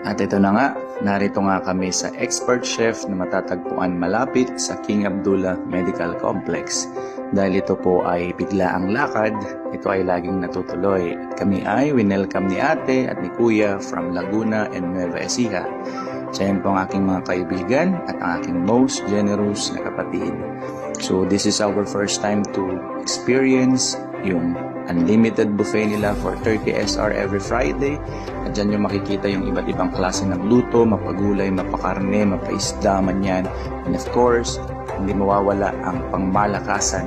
At ito na nga, narito nga kami sa expert chef na matatagpuan malapit sa King Abdullah Medical Complex. Dahil ito po ay biglaang lakad, ito ay laging natutuloy. At kami ay winelcome ni ate at ni kuya from Laguna and Nueva Ecija. Siya yun po ang aking mga kaibigan at ang aking most generous na kapatid. So this is our first time to experience yung unlimited buffet nila for 30 SR every Friday. At dyan yung makikita yung iba't ibang klase ng luto, mapagulay, mapakarne, mapaisda man yan. And of course, hindi mawawala ang pangmalakasan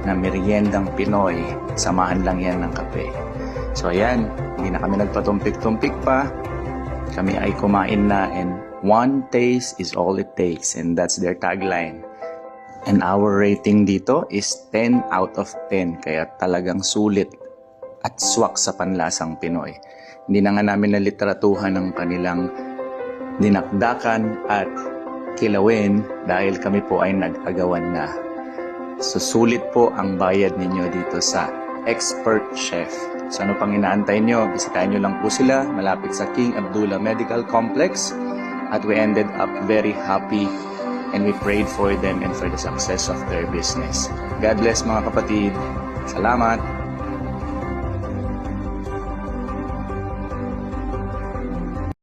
na meriendang Pinoy. Samahan lang yan ng kape. So ayan, hindi na kami nagpatumpik-tumpik pa. Kami ay kumain na and one taste is all it takes, and that's their tagline. And our rating dito is 10 out of 10, kaya talagang sulit at swak sa panlasang Pinoy. Hindi na nga namin nalitratuhan ng kanilang dinakdakan at kilawin dahil kami po ay nag-agawan na. So sulit po ang bayad ninyo dito sa Expert Chef. So ano pang inaantay nyo? Bisitahin nyo lang po sila malapit sa King Abdullah Medical Complex. At we ended up very happy and we prayed for them and for the success of their business. God bless mga kapatid. Salamat!